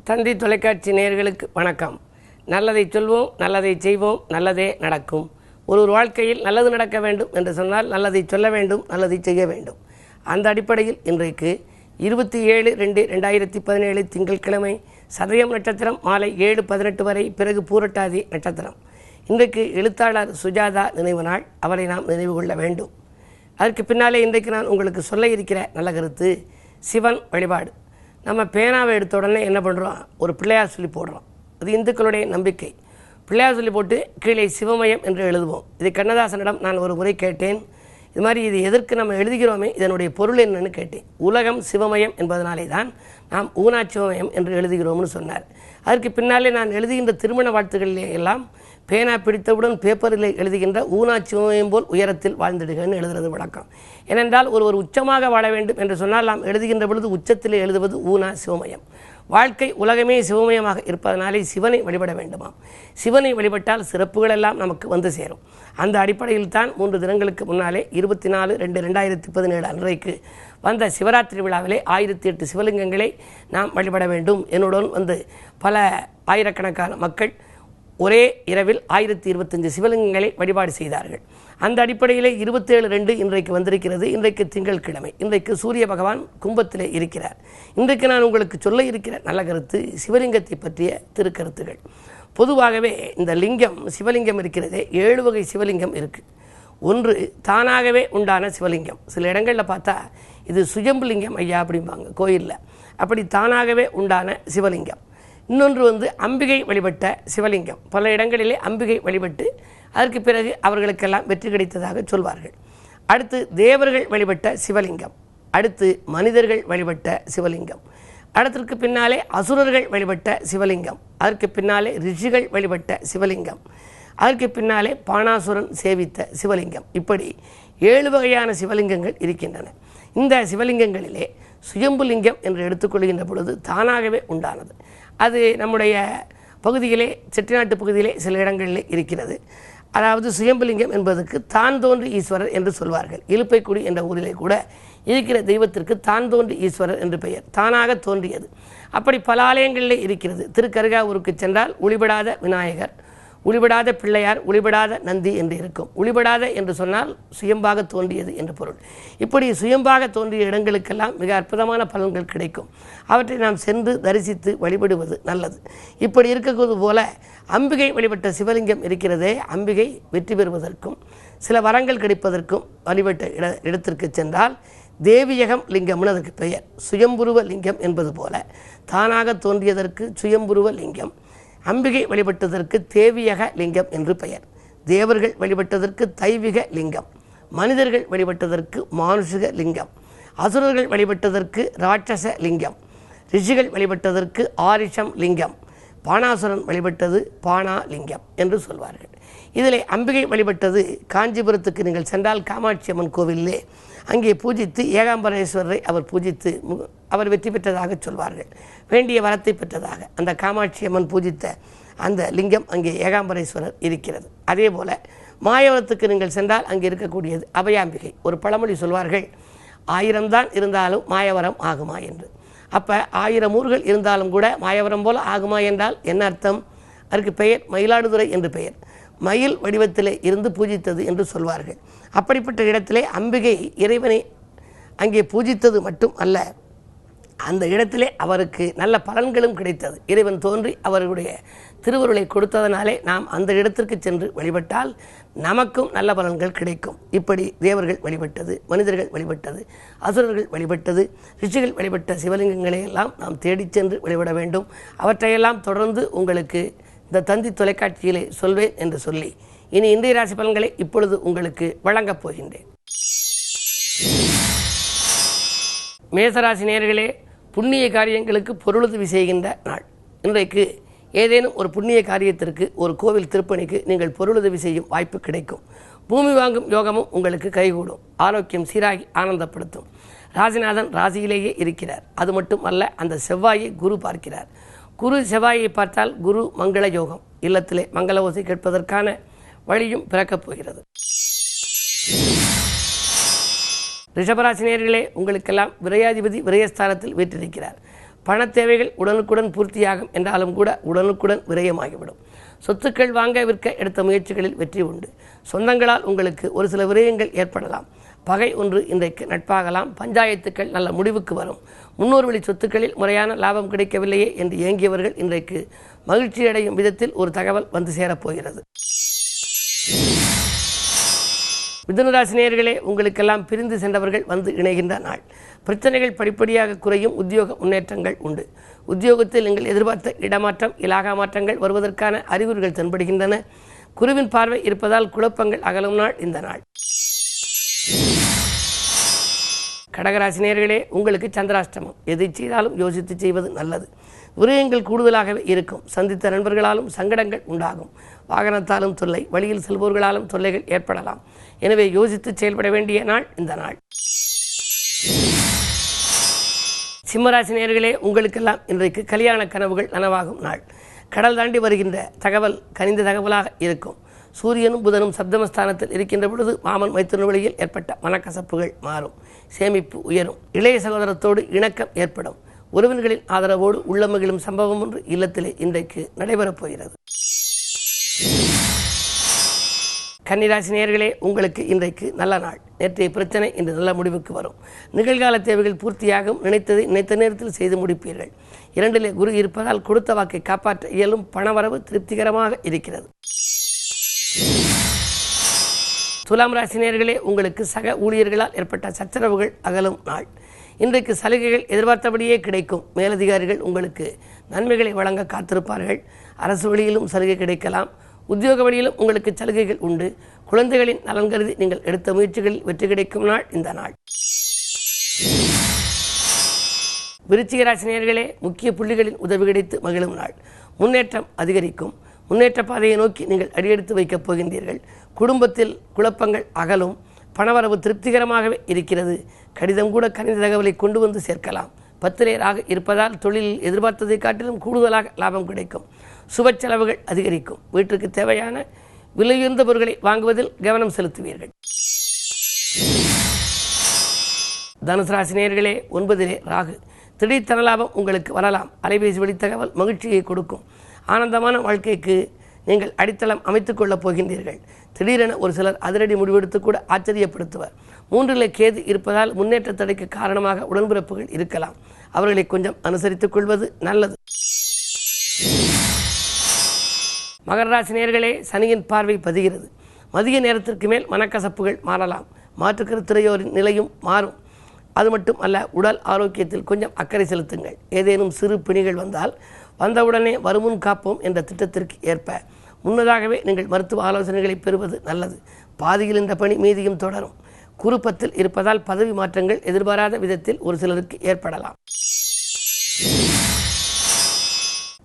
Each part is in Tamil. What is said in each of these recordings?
தந்தி தொலைக்காட்சி நேயர்களுக்கு வணக்கம். நல்லதை சொல்வோம், நல்லதை செய்வோம், நல்லதே நடக்கும். ஒரு வாழ்க்கையில் நல்லது நடக்க வேண்டும் என்று சொன்னால் நல்லதை சொல்ல வேண்டும், நல்லதை செய்ய வேண்டும். அந்த அடிப்படையில் இன்றைக்கு 27/2/2017 திங்கட்கிழமை சதயம் நட்சத்திரம் மாலை 7:18 வரை, பிறகு பூரட்டாதி நட்சத்திரம். இன்றைக்கு எழுத்தாளர் சுஜாதா நினைவு நாள். அவரை நாம் நினைவு கொள்ள வேண்டும். அதற்கு பின்னாலே இன்றைக்கு நான் உங்களுக்கு சொல்ல இருக்கிற நல்ல கருத்து சிவன் வழிபாடு. நம்ம பேனாவை எடுத்த உடனே என்ன பண்ணுறோம்? ஒரு பிள்ளையார் சொல்லி போடுறோம். அது இந்துக்களுடைய நம்பிக்கை. பிள்ளையார் சொல்லி போட்டு கீழே சிவமயம் என்று எழுதுவோம். இது கண்ணதாசனிடம் நான் ஒரு முறை கேட்டேன். இது மாதிரி இது எதற்கு நம்ம எழுதுகிறோமே, இதனுடைய பொருள் என்னன்னு கேட்டேன். உலகம் சிவமயம் என்பதனாலே தான் நாம் ஊனா சிவமயம் என்று எழுதுகிறோம்னு சொன்னார். அதற்கு பின்னாலே நான் எழுதுகின்ற திருமண வாழ்த்துக்களிலே எல்லாம் பேனா பிடித்தவுடன் பேப்பரில் எழுதுகின்ற ஊனா சிவமயம் போல் உயரத்தில் வாழ்ந்திடுகன்னு எழுதுறது வழக்கம். ஏனென்றால் ஒருவர் உச்சமாக வாழ வேண்டும் என்று சொன்னால் நாம் எழுதுகின்ற பொழுது உச்சத்திலே எழுதுவது ஊனா சிவமயம். வாழ்க்கை உலகமே சிவமயமாக இருப்பதனாலே சிவனை வழிபட வேண்டுமாம். சிவனை வழிபட்டால் சிறப்புகள் எல்லாம் நமக்கு வந்து சேரும். அந்த அடிப்படையில் தான் 3 தினங்களுக்கு முன்னாலே 24/2/2017 அன்றைக்கு வந்த சிவராத்திரி விழாவிலே 1008 சிவலிங்கங்களை நாம் வழிபட வேண்டும். என்னுடன் வந்து பல ஆயிரக்கணக்கான மக்கள் ஒரே இரவில் 1025 சிவலிங்கங்களை வழிபாடு செய்தார்கள். அந்த அடிப்படையிலே 27/2 இன்றைக்கு வந்திருக்கிறது. இன்றைக்கு திங்கட்கிழமை. இன்றைக்கு சூரிய பகவான் கும்பத்திலே இருக்கிறார். இன்றைக்கு நான் உங்களுக்கு சொல்ல இருக்கிற நல்ல கருத்து சிவலிங்கத்தை பற்றிய திருக்கருத்துகள். பொதுவாகவே இந்த லிங்கம், சிவலிங்கம் இருக்கிறதே, 7 வகை சிவலிங்கம் இருக்குது. ஒன்று தானாகவே உண்டான சிவலிங்கம். சில இடங்களில் பார்த்தா இது சுயம்பு லிங்கம் ஐயா அப்படிம்பாங்க கோயிலில். அப்படி தானாகவே உண்டான சிவலிங்கம். இன்னொன்று வந்து அம்பிகை வழிபட்ட சிவலிங்கம். பல இடங்களிலே அம்பிகை வழிபட்டு அதற்கு பிறகு அவர்களுக்கெல்லாம் வெற்றி கிடைத்ததாக சொல்வார்கள். அடுத்து தேவர்கள் வழிபட்ட சிவலிங்கம். அடுத்து மனிதர்கள் வழிபட்ட சிவலிங்கம். அடுத்திற்கு பின்னாலே அசுரர்கள் வழிபட்ட சிவலிங்கம். அதற்கு பின்னாலே ரிஷிகள் வழிபட்ட சிவலிங்கம். அதற்கு பின்னாலே பாணாசுரன் சேவித்த சிவலிங்கம். இப்படி 7 வகையான சிவலிங்கங்கள் இருக்கின்றன. இந்த சிவலிங்கங்களிலே சுயம்புலிங்கம் என்று எடுத்துக்கொள்கின்ற பொழுது தானாகவே உண்டானது. அது நம்முடைய பகுதியிலே, செட்டிநாட்டு பகுதியிலே சில இடங்களிலே இருக்கிறது. அதாவது சுயம்புலிங்கம் என்பதற்கு தான் தோன்றி ஈஸ்வரர் என்று சொல்வார்கள். இலுப்பைக்குடி என்ற ஊரிலே கூட இருக்கிற தெய்வத்திற்கு தான் தோன்றி ஈஸ்வரர் என்று பெயர். தானாக தோன்றியது. அப்படி பல ஆலயங்களிலே இருக்கிறது. திருக்கருகாவூருக்கு சென்றால் ஒளிபடாத விநாயகர், ஒளிபடாத பிள்ளையார், ஒளிபடாத நந்தி என்று இருக்கும். ஒளிபடாத என்று சொன்னால் சுயம்பாக தோன்றியது என்று பொருள். இப்படி சுயம்பாக தோன்றிய இடங்களுக்கெல்லாம் மிக அற்புதமான பலன்கள் கிடைக்கும். அவற்றை நாம் சென்று தரிசித்து வழிபடுவது நல்லது. இப்படி இருக்கிறது போல அம்பிகை வழிபட்ட சிவலிங்கம் இருக்கிறதே, அம்பிகை வெற்றி பெறுவதற்கும் சில வரங்கள் கிடைப்பதற்கும் வழிபட்ட இடத்திற்கு சென்றால் தேவியகம் லிங்கம்னு அதற்கு பெயர். சுயம்புருவ லிங்கம் என்பது போல தானாக தோன்றியதற்கு சுயம்புருவ லிங்கம், அம்பிகை வழிபட்டதற்கு தேவியக லிங்கம் என்று பெயர். தேவர்கள் வழிபட்டதற்கு தைவிக லிங்கம், மனிதர்கள் வழிபட்டதற்கு மானுஷிக லிங்கம், அசுரர்கள் வழிபட்டதற்கு ராட்சச லிங்கம், ரிஷிகள் வழிபட்டதற்கு ஆரிஷம் லிங்கம், பாணாசுரன் வழிபட்டது பாணா லிங்கம் என்று சொல்வார்கள். இதிலே அம்பிகை வழிபட்டது காஞ்சிபுரத்துக்கு நீங்கள் சென்றால் காமாட்சி அம்மன் கோவிலே அங்கே பூஜித்து ஏகாம்பரேஸ்வரரை அவர் பூஜித்து அவர் வெற்றி பெற்றதாக சொல்வார்கள். வேண்டிய வரத்தை பெற்றதாக அந்த காமாட்சி அம்மன் பூஜித்த அந்த லிங்கம் அங்கே ஏகாம்பரேஸ்வரர் இருக்கிறது. அதே போல் மாயவரத்துக்கு நீங்கள் சென்றால் அங்கே இருக்கக்கூடியது அபயாம்பிகை. ஒரு பழமொழி சொல்வார்கள், 1000 தான் இருந்தாலும் மாயவரம் ஆகுமா என்று. அப்போ 1000 ஊர்கள் இருந்தாலும் கூட மாயவரம் போல் ஆகுமா என்றால் என்ன அர்த்தம்? அதற்கு பெயர் மயிலாடுதுறை என்று பெயர். மயில் வடிவத்திலே இருந்து பூஜித்தது என்று சொல்வார்கள். அப்படிப்பட்ட இடத்திலே அம்பிகை இறைவனை அங்கே பூஜித்தது மட்டும் அல்ல, அந்த இடத்திலே அவருக்கு நல்ல பலன்களும் கிடைத்தது. இறைவன் தோன்றி அவர்களுடைய திருவருளை கொடுத்ததனாலே நாம் அந்த இடத்திற்கு சென்று வழிபட்டால் நமக்கும் நல்ல பலன்கள் கிடைக்கும். இப்படி தேவர்கள் வழிபட்டது, மனிதர்கள் வழிபட்டது, அசுரர்கள் வழிபட்டது, ரிஷிகள் வழிபட்ட சிவலிங்கங்களை எல்லாம் நாம் தேடிச் சென்று வழிபட வேண்டும். அவற்றையெல்லாம் தொடர்ந்து உங்களுக்கு இந்த தந்தி தொலைக்காட்சியிலே சொல்வேன் என்று சொல்லி இனி இன்றைய ராசி பலன்களை இப்பொழுது உங்களுக்கு வழங்கப் போகின்றேன். மேசராசி நேயர்களே, புண்ணிய காரியங்களுக்கு பொருளுதவி செய்கின்ற நாள். இன்றைக்கு ஏதேனும் ஒரு புண்ணிய காரியத்திற்கு, ஒரு கோவில் திருப்பணிக்கு நீங்கள் பொருளுதவி செய்யும் வாய்ப்பு கிடைக்கும். பூமி வாங்கும் யோகமும் உங்களுக்கு கைகூடும். ஆரோக்கியம் சீராகி ஆனந்தப்படுத்தும். ராசிநாதன் ராசியிலேயே இருக்கிறார். அது மட்டும் அல்ல, அந்த செவ்வாயை குரு பார்க்கிறார். குரு செவ்வாயை பார்த்தால் குரு மங்கள யோகம். இல்லத்திலே மங்கள ஓசை கேட்பதற்கான வழியும் பிறக்கப் போகிறது. ரிஷபராசினியர்களே, உங்களுக்கெல்லாம் விரையாதிபதி விரயஸ்தானத்தில் வீற்றிருக்கிறார். பண தேவைகள் உடனுக்குடன் பூர்த்தியாகும் என்றாலும் கூட உடனுக்குடன் விரயமாகிவிடும். சொத்துக்கள் வாங்க விற்க எடுத்த முயற்சிகளில் வெற்றி உண்டு. சொந்தங்களால் உங்களுக்கு ஒரு சில விரயங்கள் ஏற்படலாம். பகை ஒன்று இன்றைக்கு நட்பாகலாம். பஞ்சாயத்துக்கள் நல்ல முடிவுக்கு வரும். முன்னோர் வழி சொத்துக்களில் முறையான லாபம் கிடைக்கவில்லையே என்று ஏங்கியவர்கள் இன்றைக்கு மகிழ்ச்சி அடையும் விதத்தில் ஒரு தகவல் வந்து சேரப்போகிறது. மிதுனராசி நேயர்களே, உங்களுக்கெல்லாம் பிரிந்து சென்றவர்கள் வந்து இணைகின்ற நாள். பிரச்சனைகள் படிப்படியாக குறையும். உத்தியோக முன்னேற்றங்கள் உண்டு. உத்தியோகத்தில் நீங்கள் எதிர்பார்த்த இடமாற்றம் இலாகா மாற்றங்கள் வருவதற்கான அறிகுறிகள் தென்படுகின்றன. குருவின் பார்வை இருப்பதால் குழப்பங்கள் அகலும் நாள் இந்த நாள். கடகராசி நேயர்களே, உங்களுக்கு சந்திராஷ்டமம். எதை செய்தாலும் யோசித்து செய்வது நல்லது. விரயங்கள் கூடுதலாகவே இருக்கும். சந்தித்த நண்பர்களாலும் சங்கடங்கள் உண்டாகும். வாகனத்தாலும் தொல்லை, வழியில் செல்பவர்களாலும் தொல்லைகள் ஏற்படலாம். எனவே யோசித்து செயல்பட வேண்டிய நாள் இந்த நாள். சிம்மராசி நேயர்களே, உங்களுக்கெல்லாம் இன்றைக்கு கல்யாண கனவுகள் நனவாகும் நாள். கடல் தாண்டி வருகின்ற தகவல் கனிந்த தகவலாக இருக்கும். சூரியனும் புதனும் சப்தமஸ்தானத்தில் இருக்கின்ற பொழுது மாமன் மைத்துன வழியில் ஏற்பட்ட மனக்கசப்புகள் மாறும். சேமிப்பு உயரும். இளைய சகோதரத்தோடு இணக்கம் ஏற்படும். உறவினர்களின் ஆதரவோடு உள்ளமகிழும் சம்பவம் ஒன்று இல்லத்திலே இன்றைக்கு நடைபெறப் போகிறது. கன்னிராசி நேயர்களே, உங்களுக்கு இன்றைக்கு நல்ல நாள். நேற்றைய பிரச்சனை இன்று நல்ல முடிவுக்கு வரும். நிகழ்கால தேவைகள் பூர்த்தியாகும். நினைத்ததை நினைத்த நேரத்தில் செய்து முடிப்பீர்கள். 2 குரு இருப்பதால் கொடுத்த வாக்கை காப்பாற்ற இயலும். பணவரவு திருப்திகரமாக இருக்கிறது. துலாம் ராசி நேயர்களே, உங்களுக்கு சக ஊழியர்களால் ஏற்பட்ட சச்சரவுகள் அகலும் நாள். இன்றைக்கு சலுகைகள் எதிர்பார்த்தபடியே கிடைக்கும். மேலதிகாரிகள் உங்களுக்கு நன்மைகளை வழங்க காத்திருப்பார்கள். அரசு வழியிலும் சலுகை கிடைக்கலாம். உத்தியோக வழியிலும் உங்களுக்கு சலுகைகள் உண்டு. குழந்தைகளின் நலன் கருதி நீங்கள் எடுத்த முயற்சிகளில் வெற்றி கிடைக்கும் நாள் இந்த நாள். விருச்சிக ராசி நேயர்களே, முக்கிய புள்ளிகளின் உதவி கிடைத்து மகிழும் நாள். முன்னேற்றம் அதிகரிக்கும். முன்னேற்ற பாதையை நோக்கி நீங்கள் அடியெடுத்து வைக்கப் போகின்றீர்கள். குடும்பத்தில் குழப்பங்கள் அகலும். பணவரவு திருப்திகரமாகவே இருக்கிறது. கடிதம் கூட கணித தகவலை கொண்டு வந்து சேர்க்கலாம். 10 இருப்பதால் தொழிலில் எதிர்பார்த்ததை காட்டிலும் கூடுதலாக லாபம் கிடைக்கும். சுப செலவுகள் அதிகரிக்கும். வீட்டுக்கு தேவையான விலையுயர்ந்த பொருட்களை வாங்குவதில் கவனம் செலுத்துவீர்கள். தனுசு ராசி நேயர்களே, 9 ராகு. திடீர் தனலாபம் உங்களுக்கு வரலாம். அலைபேசி வழி தகவல் மகிழ்ச்சியை கொடுக்கும். ஆனந்தமான வாழ்க்கைக்கு நீங்கள் அடித்தளம் அமைத்துக் கொள்ளப் போகின்றீர்கள். திடீரென ஒரு சிலர் அதிரடி முடிவெடுத்து கூட ஆச்சரியப்படுத்துவர். 3 கேது இருப்பதால் முன்னேற்ற தடைக்கு காரணமாக உடன்பிறப்புகள் இருக்கலாம். அவர்களை கொஞ்சம் அனுசரித்துக் கொள்வது நல்லது. மகர ராசி நேயர்களே, சனியின் பார்வை பதிகிறது. மதிய நேரத்திற்கு மேல் மனக்கசப்புகள் மாறலாம். மாற்றுக்கருத்துறையோரின் நிலையும் மாறும். அது மட்டும் அல்ல, உடல் ஆரோக்கியத்தில் கொஞ்சம் அக்கறை செலுத்துங்கள். ஏதேனும் சிறு பிணிகள் வந்தவுடனே வருமுன் காப்போம் என்ற திட்டத்திற்கு ஏற்ப முன்னதாகவே நீங்கள் மருத்துவ ஆலோசனைகளை பெறுவது நல்லது. பாதியில் இந்த பணி மீதியும் தொடரும். குறுப்பத்தில் இருப்பதால் பதவி மாற்றங்கள் எதிர்பாராத விதத்தில் ஒரு சிலருக்கு ஏற்படலாம்.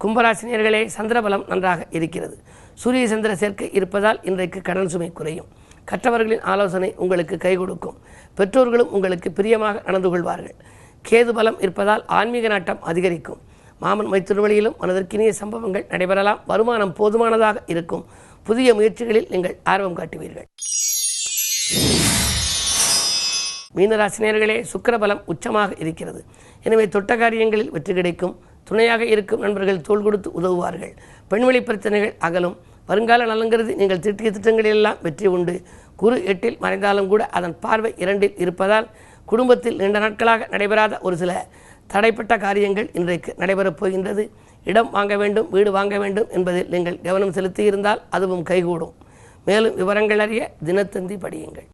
கும்பராசினியர்களே, சந்திரபலம் நன்றாக இருக்கிறது. சூரிய சந்திர சேர்க்கை இருப்பதால் இன்றைக்கு கடன் சுமை குறையும். கற்றவர்களின் ஆலோசனை உங்களுக்கு கை கொடுக்கும். பெற்றோர்களும் உங்களுக்கு பிரியமாக நடந்து கொள்வார்கள். கேது பலம் இருப்பதால் ஆன்மீக நாட்டம் அதிகரிக்கும். மாமன் மைத்துன வழியிலும் மனதிற்கினிய சம்பவங்கள் நடைபெறலாம். வருமானம் போதுமானதாக இருக்கும். புதிய முயற்சிகளில் நீங்கள் ஆர்வம் காட்டுவீர்கள். மீனராசினியர்களே, சுக்கிரபலம் உச்சமாக இருக்கிறது. எனவே தொட்ட காரியங்களில் வெற்றி கிடைக்கும். துணையாக இருக்கும் நண்பர்கள் தோள் கொடுத்து உதவுவார்கள். பெண்வெளி பிரச்சனைகள் அகலும். வருங்கால நலங்கிறது நீங்கள் திட்டிய திட்டங்களில் எல்லாம் வெற்றி உண்டு. குரு 8 மறைந்தாலும் கூட அதன் பார்வை 2 இருப்பதால் குடும்பத்தில் நீண்ட நாட்களாக நடைபெறாத ஒரு சில தடைப்பட்ட காரியங்கள் இன்றைக்கு நடைபெறப் போகின்றது. இடம் வாங்க வேண்டும், வீடு வாங்க வேண்டும் என்பதில் நீங்கள் கவனம் செலுத்தியிருந்தால் அதுவும் கைகூடும். மேலும் விவரங்கள் அறிய தினத்தந்தி படியுங்கள்.